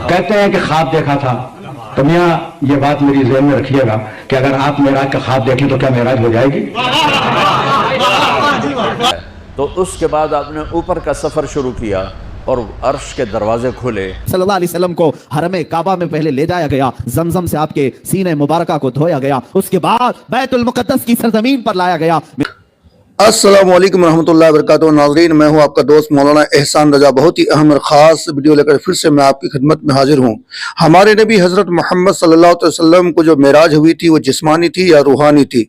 کہتے ہیں کہ خواب دیکھا تھا، تو میاں یہ بات میری ذہن میں رکھیے گا کہ اگر آپ معراج کا خواب دیکھیں تو کیا معراج ہو جائے گی؟ تو اس کے بعد آپ نے اوپر کا سفر شروع کیا اور عرش کے دروازے کھلے. صلی اللہ علیہ وسلم کو حرم کعبہ میں پہلے لے جایا گیا، زمزم سے آپ کے سینے مبارکہ کو دھویا گیا، اس کے بعد بیت المقدس کی سرزمین پر لایا گیا. السلام علیکم ورحمۃ اللہ وبرکاتہ. ناظرین، میں ہوں آپ کا دوست مولانا احسان رضا. بہت ہی اہم اور خاص ویڈیو لے کر پھر سے میں آپ کی خدمت میں حاضر ہوں. ہمارے نبی حضرت محمد صلی اللہ علیہ وسلم کو جو معراج ہوئی تھی وہ جسمانی تھی یا روحانی تھی؟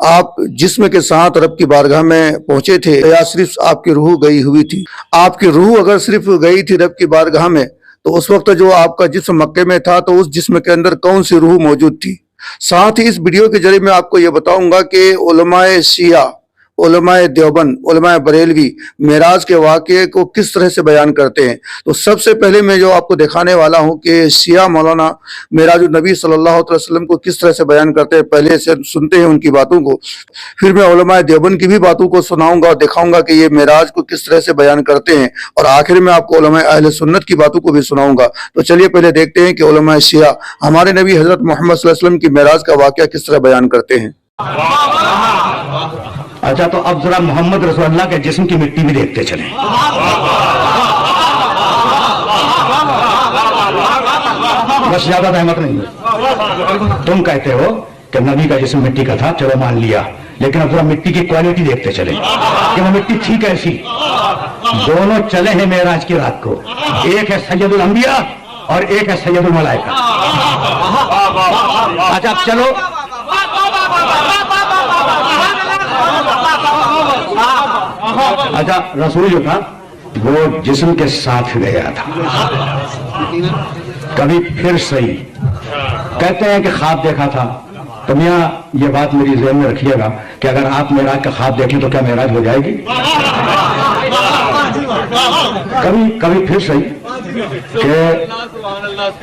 آپ جسم کے ساتھ رب کی بارگاہ میں پہنچے تھے یا صرف آپ کی روح گئی ہوئی تھی؟ آپ کی روح اگر صرف گئی تھی رب کی بارگاہ میں تو اس وقت جو آپ کا جسم مکے میں تھا تو اس جسم کے اندر کون سی روح موجود تھی؟ ساتھ ہی اس ویڈیو کے ذریعے میں آپ کو یہ بتاؤں گا کہ علماء شیعہ، علماء دیوبند، علماء بریلوی معراج کے واقعے کو کس طرح سے بیان کرتے ہیں. تو سب سے پہلے میں جو آپ کو دکھانے والا ہوں کہ شیعہ مولانا معراج النبی صلی اللہ علیہ وسلم کو کس طرح سے بیان کرتے ہیں. پہلے سے سنتے ہیں ان کی باتوں کو، پھر میں علماء دیوبند کی بھی باتوں کو سناؤں گا اور دکھاؤں گا کہ یہ معراج کو کس طرح سے بیان کرتے ہیں، اور آخر میں آپ کو علماء اہل سنت کی باتوں کو بھی سناؤں گا. تو چلیے پہلے دیکھتے ہیں کہ علماء شیعہ ہمارے نبی حضرت محمد صلی اللہ علیہ وسلم کی معراج کا واقعہ کس طرح بیان کرتے ہیں. اچھا، تو اب ذرا محمد رسول اللہ کے جسم کی مٹی بھی دیکھتے چلیں. بس زیادہ احمد نہیں ہے. تم کہتے ہو کہ نبی کا جسم مٹی کا تھا، چلو مان لیا، لیکن اب ذرا مٹی کی کوالٹی دیکھتے چلیں کہ وہ مٹی تھی کیسی. دونوں چلے ہیں معراج کی رات کو، ایک ہے سید الانبیاء اور ایک ہے سید الملائکہ. اچھا اب چلو، اچھا رسول جو تھا وہ جسم کے ساتھ گیا تھا. کبھی پھر صحیح کہتے ہیں کہ خواب دیکھا تھا، تو میاں یہ بات میری ذہن میں رکھیے گا کہ اگر آپ معراج کا خواب دیکھیں تو کیا معراج ہو جائے گی؟ کبھی پھر صحیح کہ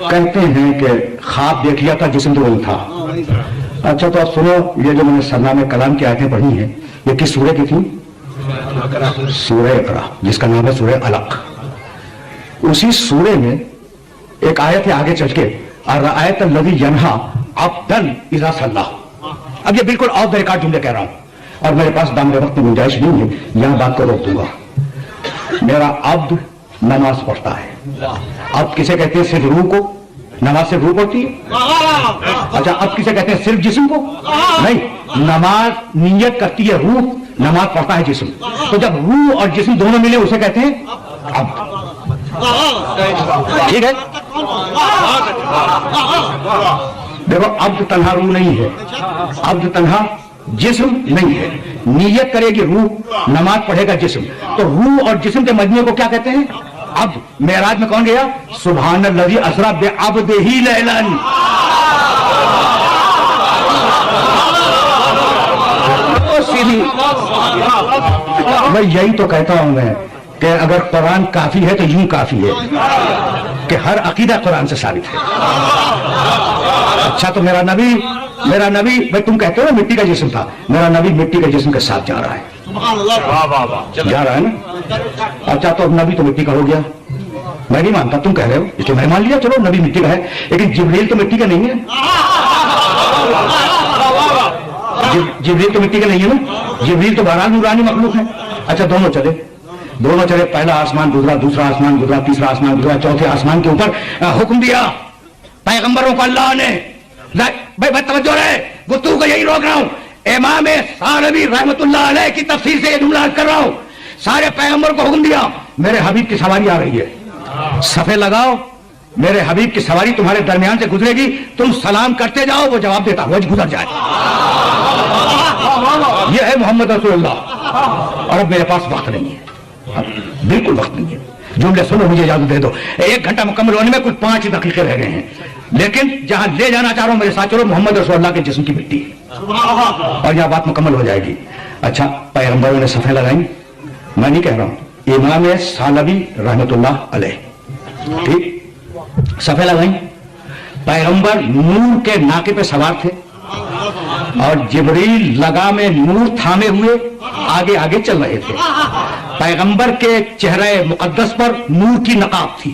کہتے ہیں کہ خواب دیکھ لیا تھا، جسم تو وہ تھا. اچھا تو اب سنو، یہ جو میں نے سرنامہ کلام کی آیتیں پڑھی ہیں یہ کس سورہ کی تھیں؟ سورہ اقرا، جس کا نام ہے سورہ علق. اسی سورہ میں ایک آیت ہے آگے چل کے، الرأیت الذی ینہا عبدا اذا صلی. اب یہ بالکل آف دا ریکارڈ جملے کہہ رہا ہوں اور میرے پاس دامن وقت میں گنجائش نہیں ہے، یہاں بات کو روک دوں گا. میرا عبد نماز پڑھتا ہے. اب کسے کہتے ہیں صرف روح کو؟ نماز سے روح پڑتی ہے. اچھا اب کسے کہتے ہیں صرف جسم کو؟ نہیں، نماز نیت کرتی ہے روح، نماز پڑھتا ہے جسم. تو جب روح اور جسم دونوں ملے اسے کہتے ہیں عبد. ٹھیک ہے، دیکھو عبد تنہا روح نہیں ہے، عبد تنہا جسم نہیں ہے. نیت کرے گی روح، نماز پڑھے گا جسم، تو روح اور جسم کے مجموعے کو کیا کہتے ہیں؟ عبد. معراج میں کون گیا؟ سبحان الذی اسری بعبدہ لیلا. میں یہی تو کہتا ہوں میں کہ اگر قرآن کافی ہے تو یوں کافی ہے کہ ہر عقیدہ قرآن سے ثابت ہے. اچھا تو میرا نبی بھائی تم کہتے ہو مٹی کا جسم تھا، میرا نبی مٹی کے جسم کے ساتھ جا رہا ہے، جا رہا ہے نا. اچھا تو اب نبی تو مٹی کا ہو گیا، میں نہیں مانتا، تم کہہ رہے ہو اس لیے میں مان لیا، چلو نبی مٹی کا ہے، لیکن جبریل تو مٹی کا نہیں ہے. جبریل تو مٹی کا نہیں ہے نا، جبریل تو بہرحال نورانی مخلوق ہے. اچھا دونوں چلے، پہلا آسمان گزرا، دوسرا آسمان گزرا، تیسرا آسمان گزرا، چوتھے آسمان کے اوپر حکم دیا پیغمبروں کو اللہ نے. بھائی توجہ رہے، گفتگو کو یہی روک رہا ہوں. امام ثانوی رحمت اللہ علیہ کی تفسیر سے یہ جملہ کر رہا ہوں. سارے پیغمبر کو حکم دیا میرے حبیب کی سواری آ رہی ہے، صفے لگاؤ، میرے حبیب کی سواری تمہارے درمیان سے گزرے گی، تم سلام کرتے جاؤ، وہ جواب دیتا وہ گزر جائے. یہ ہے محمد رسول اللہ. اور اب میرے پاس وقت نہیں ہے، بالکل وقت نہیں ہے. جملے سنو، مجھے اجازت دے دو. 1 گھنٹہ مکمل ہونے میں کچھ 5 دقیقے رہ گئے ہیں، لیکن جہاں لے جانا چاہ رہا ہوں میرے ساتھ چلو. محمد رسول اللہ کے جسم کی مٹی اور یہاں بات مکمل ہو جائے گی. اچھا پیغمبروں نے صفحے لگائیں، میں نہیں کہہ رہا ہوں، امام ثانوی رحمت اللہ علیہ، ٹھیک، صفحے لگائیں. پیغمبر نور کے ناقے پہ سوار تھے اور جبریل لگا میں نور تھامے ہوئے آگے آگے چل رہے تھے. پیغمبر کے چہرے مقدس پر نور کی نقاب تھی،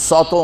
7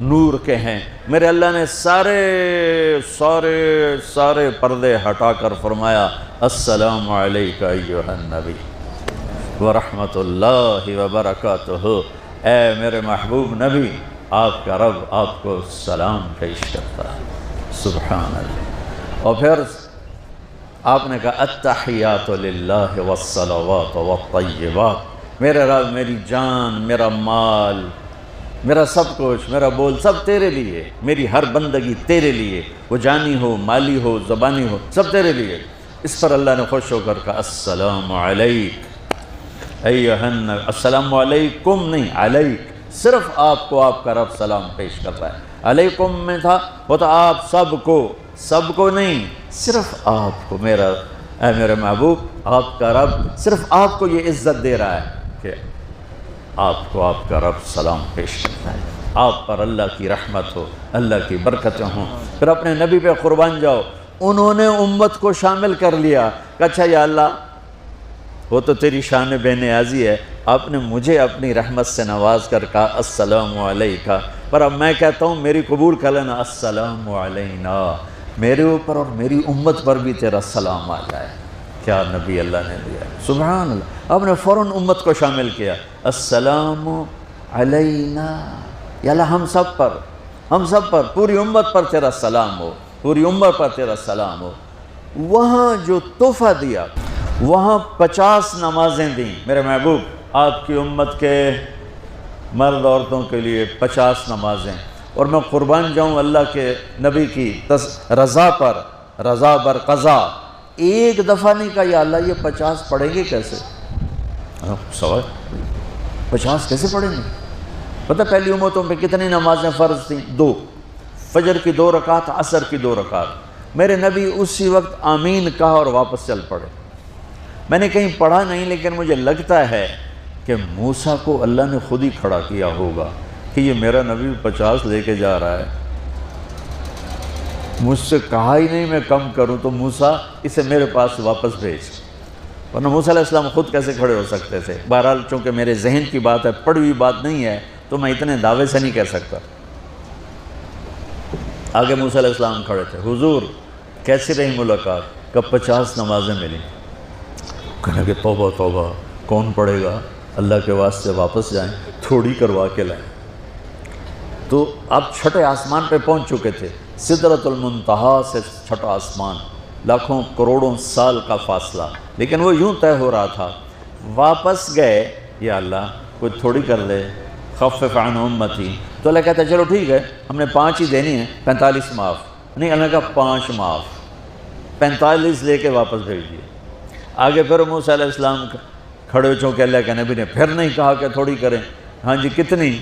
نور کے ہیں۔ میرے اللہ نے سارے پردے ہٹا کر فرمایا السلام علیکہ ایھا النبی ورحمۃ اللہ وبرکاتہ، اے میرے محبوب نبی، آپ کا رب آپ کو سلام پیش کرتا ہے۔ سبحان اللہ۔ اور پھر آپ نے کہا التحیات للہ والصلوات والطیبات، میرے رب میری جان، میرا مال، میرا سب کچھ، میرا بول سب تیرے لیے، میری ہر بندگی تیرے لیے، وہ جانی ہو، مالی ہو، زبانی ہو، سب تیرے لیے۔ اس پر اللہ نے خوش ہو کر کہا السلام علیک ایھا النبی، السلام علیکم نہیں، علیک، صرف آپ کو آپ کا رب سلام پیش کر رہا ہے۔ علیکم میں تھا وہ تو آپ سب کو نہیں، صرف آپ کو، میرا اے میرے محبوب، آپ کا رب صرف آپ کو یہ عزت دے رہا ہے کہ آپ کو آپ کا رب سلام پیش کرتا ہے، آپ پر اللہ کی رحمت ہو، اللہ کی برکتیں ہوں۔ پھر اپنے نبی پہ قربان جاؤ، انہوں نے امت کو شامل کر لیا کہ اچھا یا اللہ، وہ تو تیری شان بے نیازی ہے، آپ نے مجھے اپنی رحمت سے نواز کر کہا السلام علیکہ، پر اب میں کہتا ہوں میری قبول کر لینا، السلام علینا، میرے اوپر اور میری امت پر بھی تیرا سلام آ جائے۔ کیا نبی اللہ نے دیا، سبحان اللہ۔ آپ نے فوراً امت کو شامل کیا، السلام علینا، یا اللہ ہم سب پر، پوری امت پر تیرا سلام ہو، پوری امت پر تیرا سلام ہو۔ وہاں جو تحفہ دیا، وہاں 50 نمازیں دیں میرے محبوب، آپ کی امت کے مرد عورتوں کے لیے 50 نمازیں، اور میں قربان جاؤں اللہ کے نبی کی رضا بر قضا، ایک دفعہ نہیں کہا یا اللہ یہ 50 پڑھیں گے کیسے؟ سوال 50 کیسے پڑھیں گے؟ پتہ پہلی امتوں پہ کتنی نمازیں فرض تھیں؟ 2، فجر کی 2 رکعت، عصر کی 2 رکعت۔ میرے نبی اسی وقت آمین کہا اور واپس چل پڑے۔ میں نے کہیں پڑھا نہیں، لیکن مجھے لگتا ہے کہ موسیٰ کو اللہ نے خود ہی کھڑا کیا ہوگا کہ یہ میرا نبی 50 لے کے جا رہا ہے، مجھ سے کہا ہی نہیں میں کم کروں، تو موسیٰ اسے میرے پاس واپس بھیج۔ ورنہ موسیٰ علیہ السلام خود کیسے کھڑے ہو سکتے تھے؟ بہرحال چونکہ میرے ذہن کی بات ہے، پڑھی ہوئی بات نہیں ہے، تو میں اتنے دعوے سے نہیں کہہ سکتا۔ آگے موسیٰ علیہ السلام کھڑے تھے، حضور کیسی رہی ملاقات؟ کب 50 نمازیں ملی؟ کہنے کہ توبہ توبہ، کون پڑھے گا؟ اللہ کے واسطے واپس جائیں، تھوڑی کروا کے لائیں۔ تو آپ چھٹے آسمان پہ پہنچ چکے تھے، سدرۃ المنتہا سے چھٹا آسمان، لاکھوں کروڑوں سال کا فاصلہ، لیکن وہ یوں طے ہو رہا تھا۔ واپس گئے، یا اللہ کوئی تھوڑی کر لے، خفف عن امتی، تو اللہ کہتا ہے چلو ٹھیک ہے، ہم نے 5 ہی دینی ہیں، 45 معاف نہیں، اللہ کا 5 معاف، 45 لے کے واپس بھیج دیے۔ آگے پھر موسیٰ علیہ السلام کھڑے ہو، چونکہ اللہ کے نبی نے پھر نہیں کہا کہ تھوڑی کریں، ہاں جی کتنی؟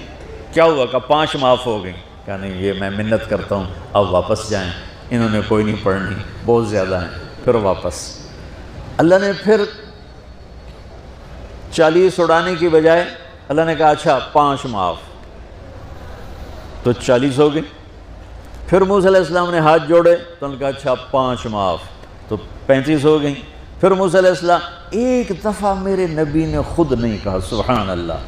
کیا ہوا؟ کہ 5 معاف ہو گئیں۔ کہا نہیں، یہ میں منت کرتا ہوں، اب واپس جائیں، انہوں نے کوئی نہیں پڑھنی، بہت زیادہ ہیں۔ پھر واپس اللہ نے پھر 40 اڑانے کی بجائے اللہ نے کہا اچھا 5 معاف، تو 40 ہو گئی۔ پھر موسیٰ علیہ السلام نے ہاتھ جوڑے تو انہوں نے کہا اچھا 5 معاف، تو 35 ہو گئیں۔ پھر موسیٰ علیہ السلام، ایک دفعہ میرے نبی نے خود نہیں کہا، سبحان اللہ۔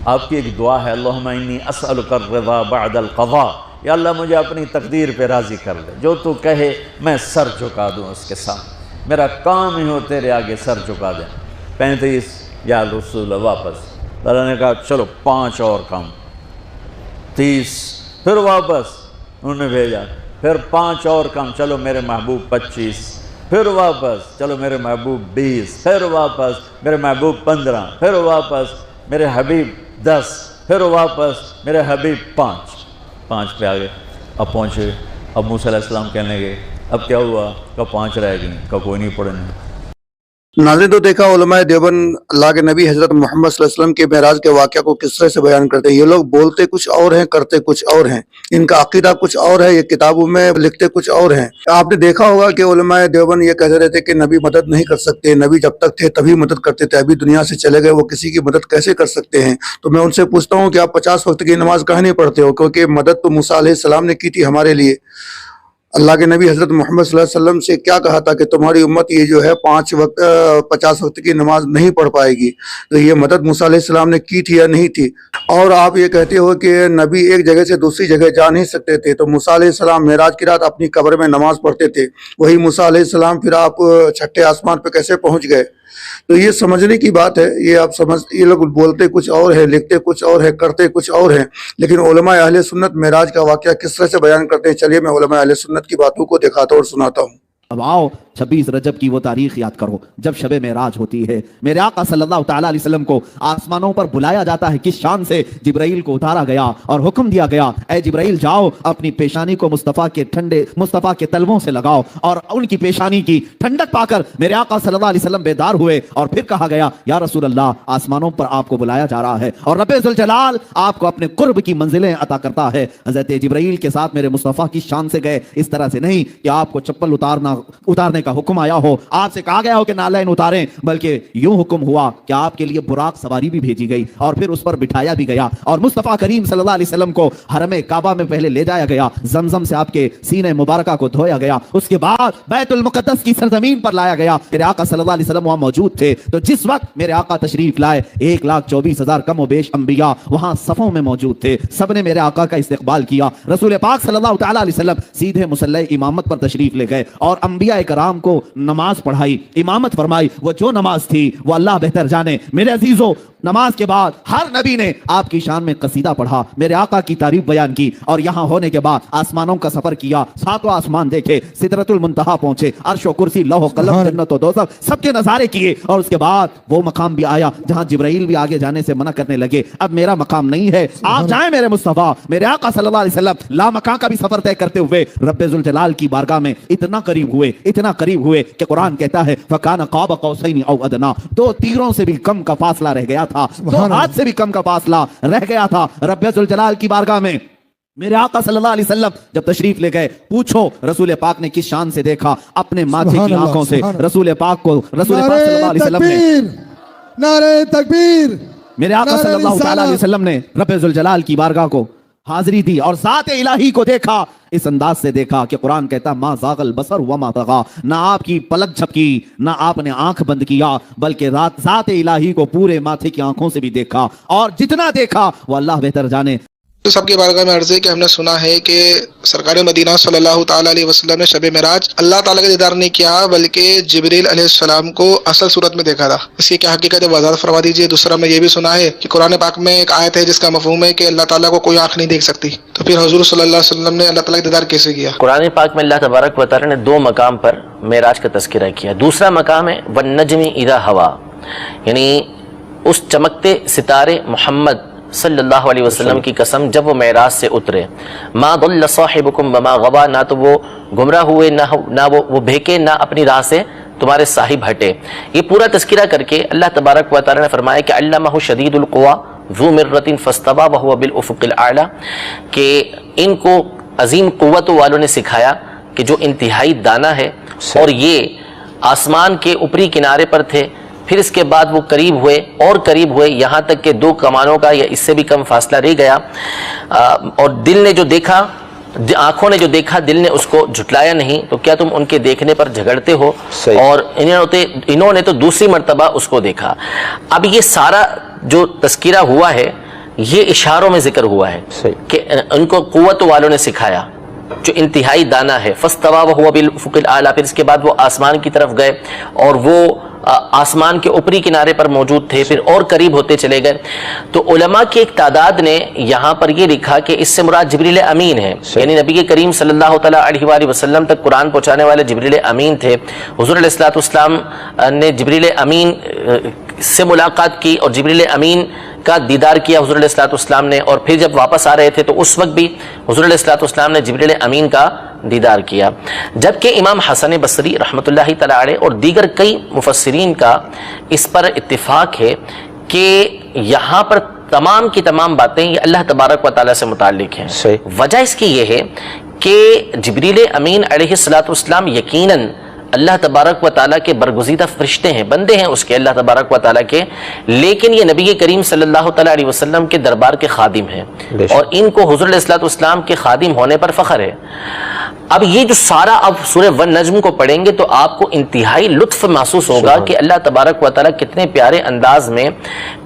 آپ کی ایک دعا ہے، اللہم انی اسألک الرضا بعد القضاء، یا اللہ مجھے اپنی تقدیر پہ راضی کر دے، جو تو کہے میں سر جھکا دوں اس کے سامنے، میرا کام ہی ہو تیرے آگے سر جھکا دیں۔ 35 یا رسول اللہ، واپس اللہ نے کہا چلو 5 اور کم، 30، پھر واپس انہوں نے بھیجا، پھر 5 اور کم، چلو میرے محبوب 25، پھر واپس چلو میرے محبوب 20، پھر واپس میرے محبوب 15، پھر واپس میرے حبیب 10، پھر واپس میرے حبیب 5 پہ آگے۔ اب پہنچے، اب موسیٰ علیہ السلام کہنے لگے اب کیا ہوا؟ کہ 5 رہ گئیں، کہ کوئی نہیں پڑھنے۔ ناظرین تو دیکھا علماء دیوبند اللہ کے نبی حضرت محمد صلی اللہ علیہ وسلم کے معراج کے واقعہ کو کس طرح سے بیان کرتے ہیں۔ یہ لوگ بولتے کچھ اور ہیں، کرتے کچھ اور ہیں، ان کا عقیدہ کچھ اور ہے، یہ کتابوں میں لکھتے کچھ اور ہیں۔ آپ نے دیکھا ہوگا کہ علماء دیوبند یہ کہتے رہتے کہ نبی مدد نہیں کر سکتے، نبی جب تک تھے تبھی مدد کرتے تھے، ابھی دنیا سے چلے گئے وہ کسی کی مدد کیسے کر سکتے ہیں؟ تو میں ان سے پوچھتا ہوں کہ آپ 50 وقت کی نماز کہاں نہیں پڑھتے ہو؟ کیونکہ مدد تو موسیٰ علیہ السلام نے کی تھی ہمارے لیے، اللہ کے نبی حضرت محمد صلی اللہ علیہ وسلم سے کیا کہا تھا کہ تمہاری امت یہ جو ہے 50 وقت کی نماز نہیں پڑھ پائے گی، تو یہ مدد موسیٰ علیہ السلام نے کی تھی یا نہیں تھی؟ اور آپ یہ کہتے ہو کہ نبی ایک جگہ سے دوسری جگہ جا نہیں سکتے تھے، تو موسیٰ علیہ السلام معراج کی رات اپنی قبر میں نماز پڑھتے تھے، وہی موسیٰ علیہ السلام پھر آپ چھٹے آسمان پہ کیسے پہنچ گئے؟ تو یہ سمجھنے کی بات ہے، یہ لوگ بولتے کچھ اور ہے، لکھتے کچھ اور ہے، کرتے کچھ اور ہے، لیکن علماء اہل سنت معراج کا واقعہ کس طرح سے بیان کرتے ہیں؟ چلیے میں علماء اہل سنت کی باتوں کو دکھاتا اور سناتا ہوں۔ اب آؤ 26 رجب کی وہ تاریخ یاد کرو جب شب معراج ہوتی ہے، میرے آقا صلی اللہ تعالیٰ علیہ وسلم کو آسمانوں پر بلایا جاتا ہے، کس شان سے جبرائیل کو اتارا گیا اور حکم دیا گیا، اے جبرائیل جاؤ اپنی پیشانی کو مصطفیٰ کے تلووں سے لگاؤ، اور ان کی پیشانی کی ٹھنڈک پا کر میرے آقا صلی اللہ علیہ وسلم بیدار ہوئے، اور پھر کہا گیا یا رسول اللہ آسمانوں پر آپ کو بلایا جا رہا ہے اور رب ذوالجلال آپ کو اپنے قرب کی منزلیں عطا کرتا ہے۔ حضرت جبرائیل کے ساتھ میرے مصطفیٰ کی شان سے گئے، اس طرح سے نہیں کہ آپ کو چپل اتارنے کا حکم آیا ہو، آپ سے کہا گیا ہو کہ نالین اتاریں، بلکہ یوں حکم ہوا کہ آپ کے لیے براق سواری بھی بھیجی گئی اور پھر اس پر بٹھایا بھی گیا، اور مصطفیٰ کریم صلی اللہ علیہ وسلم کو حرم کعبہ میں پہلے لے جایا گیا، زمزم سے آپ کے سینے مبارکہ کو دھویا گیا، اس کے بعد بیت المقدس کی سرزمین پر لایا گیا۔ میرے آقا صلی اللہ علیہ وسلم وہاں موجود تھے، تو جس وقت میرے آقا تشریف لائے 1,24,000 کم و بیش انبیاء وہاں صفوں میں موجود تھے، سب نے میرے آقا کا استقبال کیا۔ رسول پاک صلی اللہ تعالیٰ علیہ وسلم سیدھے مصلی امامت پر تشریف لے گئے اور انبیاء کرام کو نماز پڑھائی، امامت فرمائی، وہ جو نماز تھی وہ اللہ بہتر جانے۔ میرے عزیزو، نماز کے بعد ہر نبی نے آپ کی شان میں قصیدہ پڑھا، میرے آقا کی تعریف بیان کی، اور یہاں ہونے کے بعد آسمانوں کا سفر کیا، 7 آسمان دیکھے، سدرۃ المنتہا پہنچے، عرش و کرسی، لوح و قلم، جنت و دوزخ، سب کے نظارے کیے، اور اس کے بعد وہ مقام بھی آیا جہاں جبرائیل بھی آگے جانے سے منع کرنے لگے، اب میرا مقام نہیں ہے، آپ جائیں میرے مصطفیٰ۔ میرے آقا صلی اللہ علیہ وسلم لامکاں کا بھی سفر طے کرتے ہوئے رب ذوالجلال کی بارگاہ میں اتنا قریب ہوئے کہ قرآن کہتا ہے فَكَانَ قَابَ قَوْسَيْنِ أَوْ أَدْنَىٰ، 2 تیروں سے بھی کم کا فاصلہ رہ گیا تھا، 2 ہاتھ سے بھی کم کا فاصلہ رہ گیا تھا رب ذوالجلال کی بارگاہ میں۔ میرے آقا صلی اللہ علیہ وسلم جب تشریف لے گئے، پوچھو رسول پاک نے کس شان سے دیکھا، اپنے ماتھے کی آنکھوں سے رسول پاک صلی اللہ علیہ وسلم نے، نعرہ تکبیر، میرے آقا صلی اللہ تعالیٰ علیہ وسلم نے رب ذوالجلال کی بارگاہ کو حاضری دی اور ذات الہی کو دیکھا، اس انداز سے دیکھا کہ قرآن کہتا ما زاغ البصر وما طغى، نہ آپ کی پلک جھپکی، نہ آپ نے آنکھ بند کیا، بلکہ ذات الہی کو پورے ماتھے کی آنکھوں سے بھی دیکھا، اور جتنا دیکھا وہ اللہ بہتر جانے۔ تو سب کے بارگاہ میں عرض ہے کہ ہم نے سنا ہے کہ سرکار مدینہ صلی اللہ تعالیٰ علیہ وسلم نے شب معراج اللہ تعالیٰ کا دیدار نہیں کیا بلکہ جبریل علیہ السلام کو اصل صورت میں دیکھا تھا، اس کی کیا حقیقت ہے وضاحت فرما دیجیے۔ دوسرا میں یہ بھی سنا ہے کہ قرآن پاک میں ایک آیت ہے جس کا مفہوم ہے کہ اللہ تعالیٰ کو کوئی آنکھ نہیں دیکھ سکتی، تو پھر حضور صلی اللہ علیہ وسلم نے اللہ تعالیٰ کا دیدار کیسے کیا؟ قرآن پاک میں اللہ تبارک و تعالیٰ نے 2 مقام پر معراج کا تذکرہ کیا۔ دوسرا مقام ہے وَالنَّجْمِ إِذَا هَوَىٰ، یعنی اس چمکتے ستارے محمد صلی اللہ علیہ وسلم کی قسم جب وہ معراج سے اترے، ما ضل صاحبکم وما غوا، نہ تو وہ گمراہ ہوئے نہ وہ بھیکے، نہ اپنی راہ سے تمہارے صاحب ہٹے۔ یہ پورا تذکرہ کر کے اللہ تبارک و تعالی نے فرمایا کہ علمہ شدید القوا ذو مرۃ فاستوى وهو بالافق الاعلی، کہ ان کو عظیم قوت والوں نے سکھایا کہ جو انتہائی دانا ہے، اور یہ آسمان کے اوپری کنارے پر تھے، پھر اس کے بعد وہ قریب ہوئے اور قریب ہوئے، یہاں تک کہ 2 کمانوں کا یا اس سے بھی کم فاصلہ رہ گیا، اور دل نے جو دیکھا، آنکھوں نے جو دیکھا دل نے اس کو جھٹلایا نہیں، تو کیا تم ان کے دیکھنے پر جھگڑتے ہو؟ اور انہوں نے تو دوسری مرتبہ اس کو دیکھا۔ اب یہ سارا جو تذکرہ ہوا ہے یہ اشاروں میں ذکر ہوا ہے کہ ان کو قوت والوں نے سکھایا جو انتہائی دانا ہے، فاستوى وهو بالافق الاعلی، پھر اس کے بعد وہ آسمان کی طرف گئے اور وہ آسمان کے اوپری کنارے پر موجود تھے، پھر اور قریب ہوتے چلے گئے۔ تو علماء کی ایک تعداد نے یہاں پر یہ لکھا کہ اس سے مراد جبریل امین ہے، یعنی نبی کریم صلی اللہ تعالیٰ علیہ وآلہ وسلم تک قرآن پہنچانے والے جبریل امین تھے۔ حضور علیہ الصلوۃ والسلام نے جبریل امین سے ملاقات کی اور جبریل امین کا دیدار کیا حضور علیہ الصلوۃ والسلام نے، اور پھر جب واپس آ رہے تھے تو اس وقت بھی حضور علیہ الصلوۃ والسلام نے جبریل امین کا دیدار کیا۔ جبکہ امام حسن بصری رحمۃ اللہ تعالی علیہ اور دیگر کئی مفسرین کا اس پر اتفاق ہے کہ یہاں پر تمام کی تمام باتیں یہ اللہ تبارک و تعالیٰ سے متعلق ہیں۔ وجہ اس کی یہ ہے کہ جبریل امین علیہ الصلوۃ والسلام یقیناً اللہ تبارک و تعالیٰ کے برگزیدہ فرشتے ہیں، بندے ہیں اس کے اللہ تبارک و تعالیٰ کے، لیکن یہ نبی کریم صلی اللہ تعالیٰ علیہ وسلم کے دربار کے خادم ہیں، اور ان کو حضور علیہ الصلوۃ والسلام کے خادم ہونے پر فخر ہے۔ اب یہ جو سارا اب سورہ ون نجم کو پڑھیں گے تو آپ کو انتہائی لطف محسوس ہوگا کہ اللہ تبارک و تعالیٰ کتنے پیارے انداز میں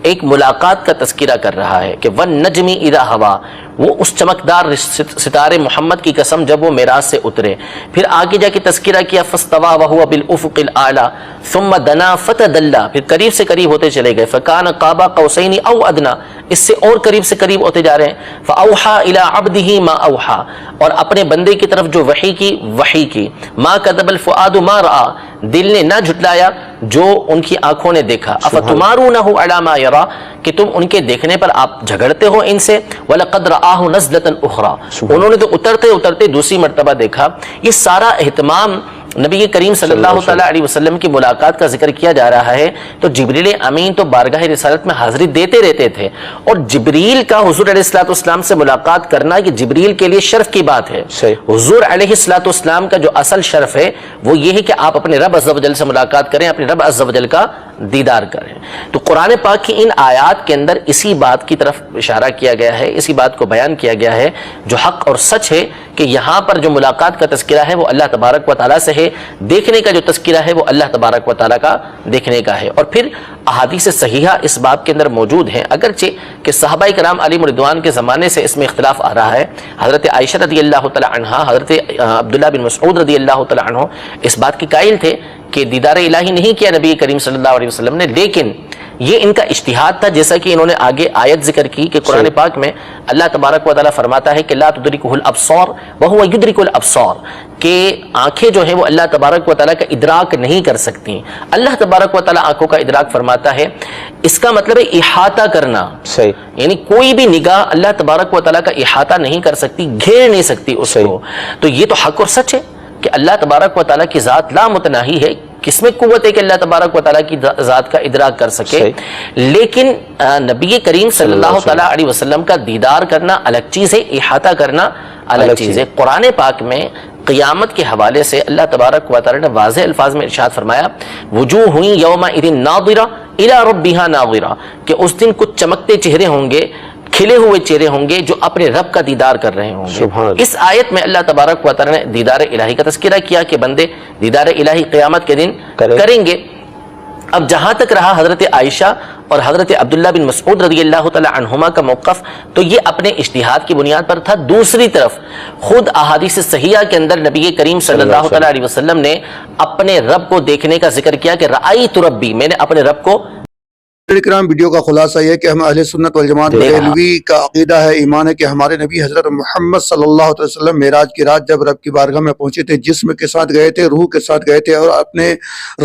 ایک ملاقات کا تذکرہ کر رہا ہے کہ ون نجمی اذا ہوا، وہ اس چمکدار ستارے محمد کی قسم جب وہ معراج سے اترے. پھر آگے جا کے تذکرہ کیا فاستوى وهو بالافق الاعلى ثم دنا فتدلى، پھر قریب سے قریب ہوتے چلے گئے. فکان قاب قوسین او ادنى، اس سے اور قریب سے قریب ہوتے جا رہے ہیں. فاوحى الى عبده ما اوحى، اور اپنے بندے کی طرف جو وحی کی. ما كذب الفؤاد ما راى، دل نے نہ جھٹلایا جو ان کی آنکھوں نے دیکھا. افتمارونہ علی ما یرا، کہ تم ان کے دیکھنے پر آپ جھگڑتے ہو ان سے. وَلَقَدْ رَآهُ نَزْلَةً أُخْرَى، انہوں نے تو اترتے دوسری مرتبہ دیکھا. یہ سارا اہتمام نبی کریم صلی اللہ تعالیٰ علیہ وسلم کی ملاقات کا ذکر کیا جا رہا ہے. تو جبریل امین تو بارگاہ رسالت میں حاضری دیتے رہتے تھے، اور جبریل کا حضور علیہ الصلوۃ والسلام سے ملاقات کرنا یہ جبریل کے لیے شرف کی بات ہے. حضور علیہ الصلوۃ والسلام کا جو اصل شرف ہے وہ یہ ہے کہ آپ اپنے رب عز و جل سے ملاقات کریں، اپنے رب عز و جل کا دیدار کریں. تو قرآن پاک کی ان آیات کے اندر اسی بات کی طرف اشارہ کیا گیا ہے، اسی بات کو بیان کیا گیا ہے جو حق اور سچ ہے کہ یہاں پر جو ملاقات کا تذکرہ ہے وہ اللہ تبارک و تعالیٰ سے ہے، دیکھنے کا جو تذکرہ ہے وہ اللہ تبارک و تعالیٰ کا دیکھنے کا ہے. اور پھر احادیث صحیحہ اس باب کے اندر موجود ہیں، اگرچہ کہ صحابہ کرام علیہم رضوان کے زمانے سے اس میں اختلاف آ رہا ہے. حضرت عائشہ رضی اللہ تعالیٰ عنہا، حضرت عبداللہ بن مسعود رضی اللہ تعالیٰ عنہ اس بات کے قائل تھے کہ دیدار الہی نہیں کیا نبی کریم صلی اللہ علیہ وسلم نے، لیکن یہ ان کا اجتہاد تھا. جیسا کہ انہوں نے آگے آیت ذکر کی کہ قرآن پاک میں اللہ تبارک و تعالیٰ فرماتا ہے کہ لا تدرکہ الابصار وہو یدرک الابصار، کہ آنکھیں جو ہیں وہ اللہ تبارک و تعالیٰ کا ادراک نہیں کر سکتی. اللہ تبارک و تعالیٰ آنکھوں کا ادراک فرماتا ہے. اس کا مطلب ہے احاطہ کرنا، یعنی کوئی بھی نگاہ اللہ تبارک و تعالیٰ کا احاطہ نہیں کر سکتی، گھیر نہیں سکتی اس کو. تو یہ تو حق اور سچ ہے کہ اللہ تبارک و تعالیٰ کی ذات لا متناہی ہے. کس میں قوت ہے کہ اللہ تبارک و تعالیٰ کی ذات کا ادراک کر سکے؟ لیکن نبی کریم صلی اللہ تعالیٰ علیہ وسلم کا دیدار کرنا الگ چیز ہے، احاطہ کرنا الگ چیز ہے. قرآن پاک میں قیامت کے حوالے سے اللہ تبارک و تعالیٰ نے واضح الفاظ میں ارشاد فرمایا وجوہ یومئذ ناظرہ الی ربہا ناظرہ، کہ اس دن کچھ چمکتے چہرے ہوں گے، کھلے ہوئے چہرے ہوں گے جو اپنے رب کا دیدار کر رہے ہوں گے. اس آیت میں اللہ تبارک و تعالیٰ نے دیدار الہی کا تذکرہ کیا کہ بندے دیدار الہی قیامت کے دن کریں گے. اب جہاں تک رہا حضرت عائشہ اور حضرت عبداللہ بن مسعود رضی اللہ تعالی عنہما کا موقف، تو یہ اپنے اجتہاد کی بنیاد پر تھا. دوسری طرف خود احادیث صحیحہ کے اندر نبی کریم صلی اللہ تعالی علیہ وسلم نے اپنے رب کو دیکھنے کا ذکر کیا کہ رأیت ربی، میں نے اپنے رب کو. کرام ویڈیو کا خلاصہ یہ کہ ہم اہل سنت والجماعت بریلوی کا عقیدہ ہے، ایمان ہے کہ ہمارے نبی حضرت محمد صلی اللہ علیہ وسلم معراج کی رات جب رب کی بارگاہ میں پہنچے تھے، جسم کے ساتھ گئے تھے، روح کے ساتھ گئے تھے، اور اپنے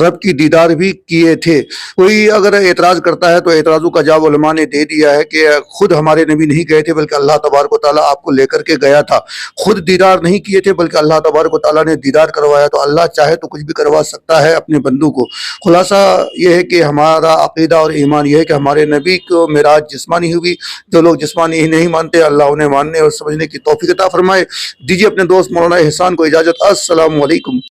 رب کی دیدار بھی کیے تھے. کوئی اگر اعتراض کرتا ہے تو اعتراضوں کا جواب علماء نے دے دیا ہے کہ خود ہمارے نبی نہیں گئے تھے بلکہ اللہ تبارک و تعالیٰ آپ کو لے کر کے گیا تھا. خود دیدار نہیں کیے تھے بلکہ اللہ تبارک و تعالیٰ نے دیدار کروایا. تو اللہ چاہے تو کچھ بھی کروا سکتا ہے اپنے بندوں کو. خلاصہ یہ ہے کہ ہمارا عقیدہ اور ایمان یہ ہے کہ ہمارے نبی کو معراج جسمانی ہوئی. جو لوگ جسمانی ہی نہیں مانتے اللہ انہیں ماننے اور سمجھنے کی توفیق عطا فرمائے. دیجیے اپنے دوست مولانا احسان کو اجازت. السلام علیکم.